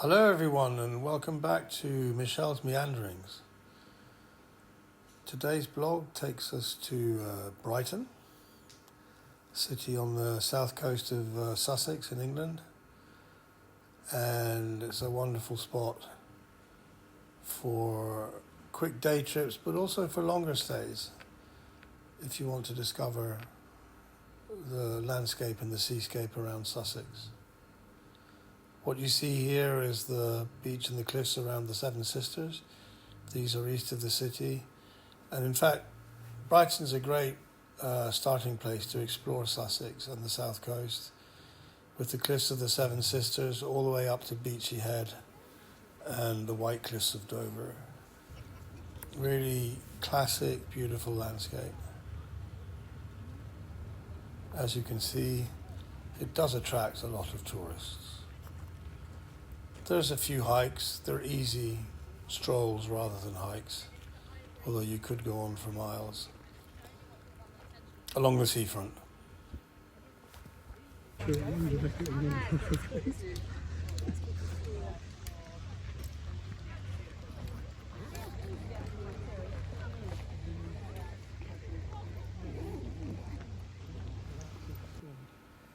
Hello everyone and welcome back to Michelle's Meanderings. Today's blog takes us to Brighton, a city on the south coast of Sussex in England, and it's a wonderful spot for quick day trips but also for longer stays if you want to discover the landscape and the seascape around Sussex. What you see here is the beach and the cliffs around the Seven Sisters. These are east of the city. And in fact, Brighton's a great starting place to explore Sussex and the south coast, with the cliffs of the Seven Sisters all the way up to Beachy Head and the White Cliffs of Dover. Really classic, beautiful landscape. As you can see, it does attract a lot of tourists. There's a few hikes. They're easy strolls rather than hikes, although you could go on for miles along the seafront.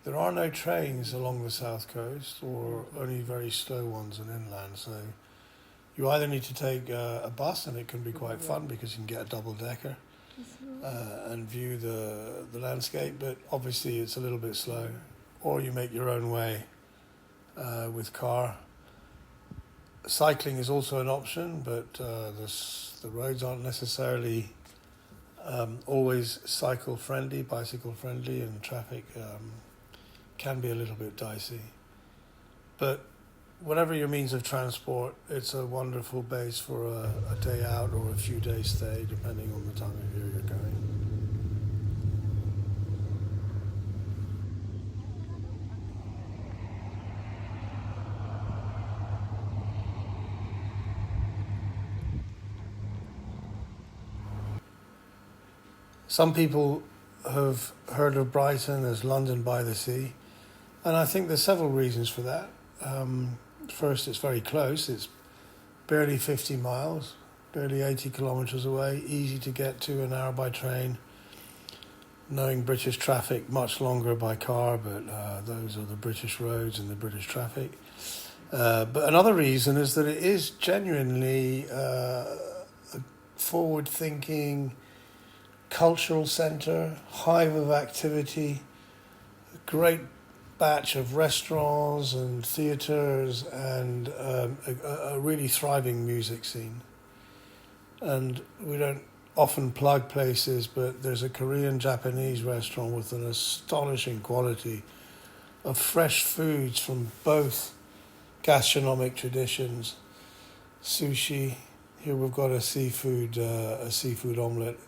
There are no trains along the south coast, or only very slow ones and inland, so you either need to take a bus, and it can be quite fun because you can get a double-decker and view the landscape, but obviously it's a little bit slow, or you make your own way with car. Cycling is also an option, but the roads aren't necessarily always bicycle friendly, and traffic can be a little bit dicey. But whatever your means of transport, it's a wonderful base for a day out or a few days stay, depending on the time of year you're going. Some people have heard of Brighton as London by the sea, and I think there's several reasons for that. First, it's very close. It's barely 50 miles, barely 80 kilometres away, easy to get to, an hour by train. Knowing British traffic, much longer by car, but those are the British roads and the British traffic. But another reason is that it is genuinely a forward-thinking cultural centre, hive of activity, a great batch of restaurants and theatres, and a really thriving music scene. And we don't often plug places, but there's a Korean-Japanese restaurant with an astonishing quality of fresh foods from both gastronomic traditions. Sushi. Here we've got a seafood omelette.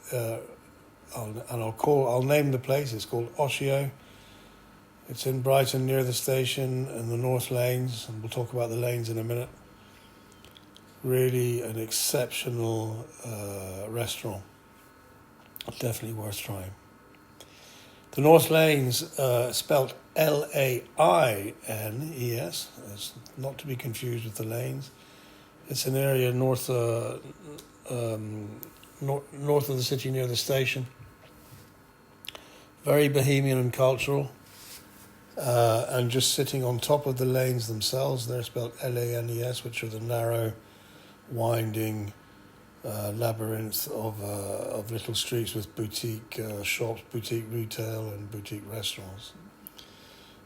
I'll name the place. It's called Oshio. It's in Brighton near the station and the North Lanes, and we'll talk about the lanes in a minute. Really an exceptional restaurant. Definitely worth trying. The North Lanes, spelt Laines, it's not to be confused with the lanes. It's an area north of the city near the station. Very bohemian and cultural. And just sitting on top of the lanes themselves, they're spelled Lanes, which are the narrow, winding labyrinth of little streets with boutique shops, boutique retail, and boutique restaurants.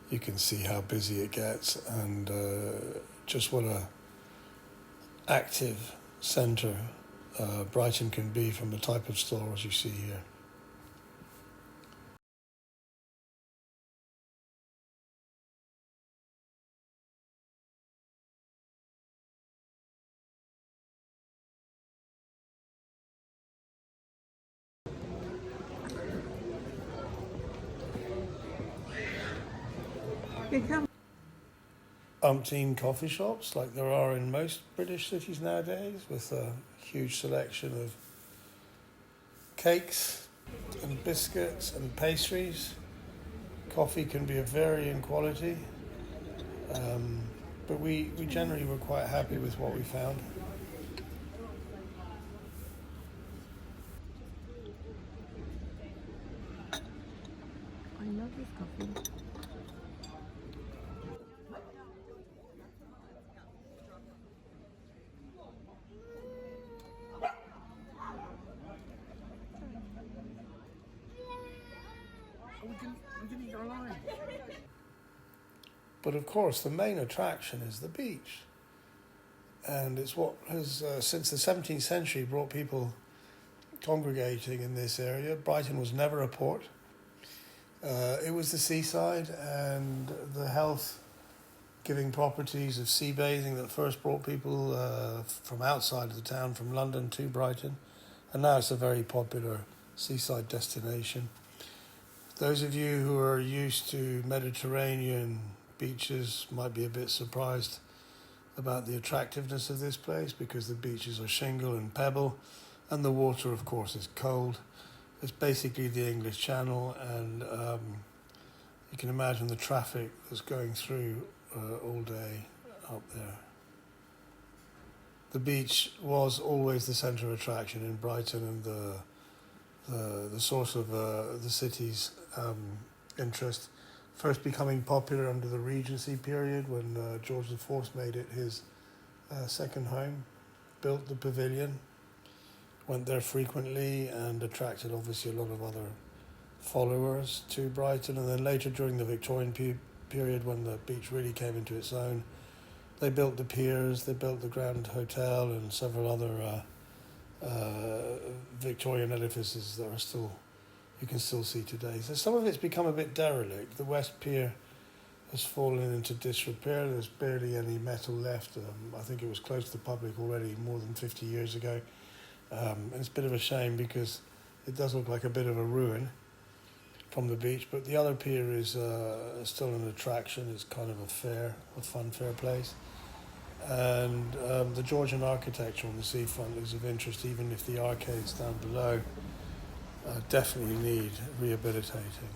You can see how busy it gets, and just what a active centre Brighton can be from the type of stores you see here. Umpteen coffee shops, like there are in most British cities nowadays, with a huge selection of cakes and biscuits and pastries. Coffee can be of varying quality. But we generally were quite happy with what we found. I love this coffee. We didn't go line. But of course, the main attraction is the beach. And it's what has, since the 17th century, brought people congregating in this area. Brighton was never a port. It was the seaside and the health-giving properties of sea bathing that first brought people from outside of the town, from London to Brighton. And now it's a very popular seaside destination. Those of you who are used to Mediterranean beaches might be a bit surprised about the attractiveness of this place, because the beaches are shingle and pebble, and the water, of course, is cold. It's basically the English Channel, and you can imagine the traffic that's going through all day up there. The beach was always the centre of attraction in Brighton, and the source of the city's interest, first becoming popular under the Regency period, when George IV made it his second home, built the pavilion, went there frequently, and attracted obviously a lot of other followers to Brighton. And then later, during the Victorian period, when the beach really came into its own, they built the piers, they built the Grand Hotel and several other Victorian edifices that are still, you can still see today. So some of it's become a bit derelict. The West Pier has fallen into disrepair. There's barely any metal left. I think it was closed to the public already more than 50 years ago. And it's a bit of a shame, because it does look like a bit of a ruin from the beach. But the other pier is still an attraction. It's kind of a fun fair place. And the Georgian architecture on the seafront is of interest, even if the arcades down below definitely need rehabilitating.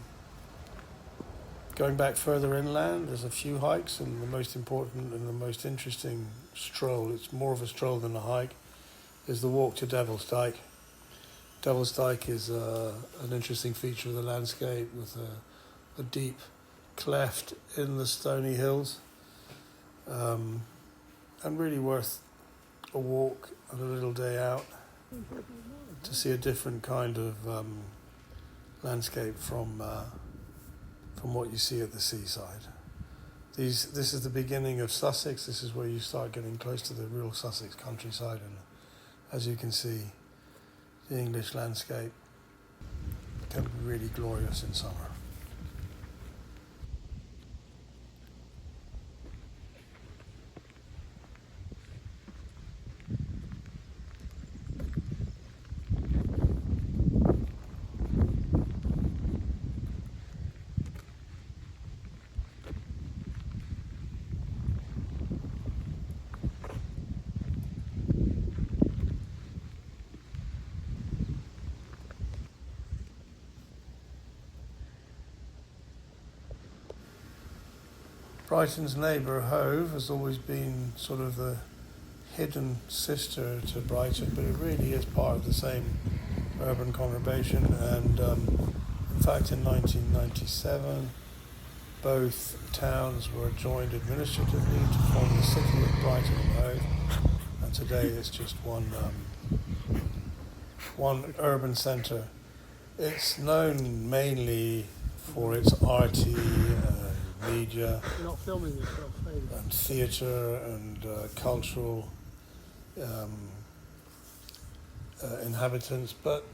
Going back further inland, there's a few hikes, and the most important and the most interesting stroll, it's more of a stroll than a hike, is the walk to Devil's Dyke. Devil's Dyke is an interesting feature of the landscape, with a deep cleft in the stony hills, and really worth a walk and a little day out to see a different kind of landscape from what you see at the seaside. This is the beginning of Sussex. This is where you start getting close to the real Sussex countryside, and as you can see, the English landscape can be really glorious in summer. Brighton's neighbour, Hove, has always been sort of the hidden sister to Brighton, but it really is part of the same urban conurbation. And in fact, in 1997, both towns were joined administratively to form the city of Brighton and Hove. And today it's just one urban centre. It's known mainly for its arty media, Not filming this, and theatre and cultural inhabitants, but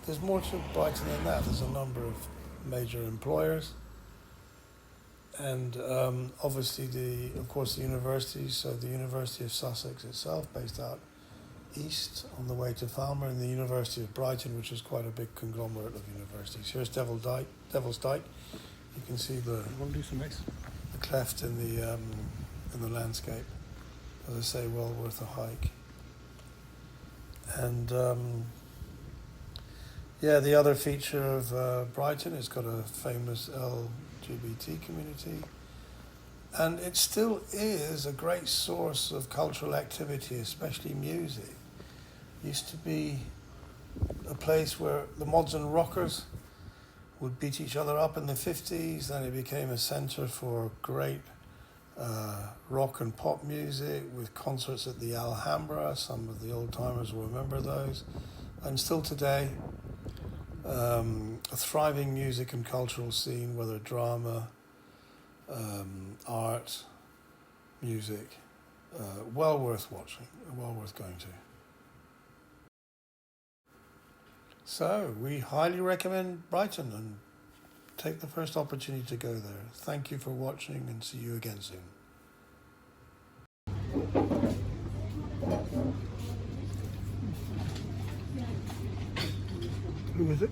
there's more to Brighton than that. There's a number of major employers, and obviously the universities. So the University of Sussex itself, based out east on the way to Falmer, and the University of Brighton, which is quite a big conglomerate of universities. Here's Devil's Dyke. You can see the cleft in the landscape. As I say, well worth a hike. And the other feature of Brighton, it's got a famous LGBT community. And it still is a great source of cultural activity, especially music. Used to be a place where the mods and rockers would beat each other up in the 50s. Then it became a centre for great rock and pop music with concerts at the Alhambra. Some of the old timers will remember those. And still today, a thriving music and cultural scene, whether drama, art, music, well worth watching, well worth going to. So we highly recommend Brighton and take the first opportunity to go there. Thank you for watching and see you again soon. Who is it?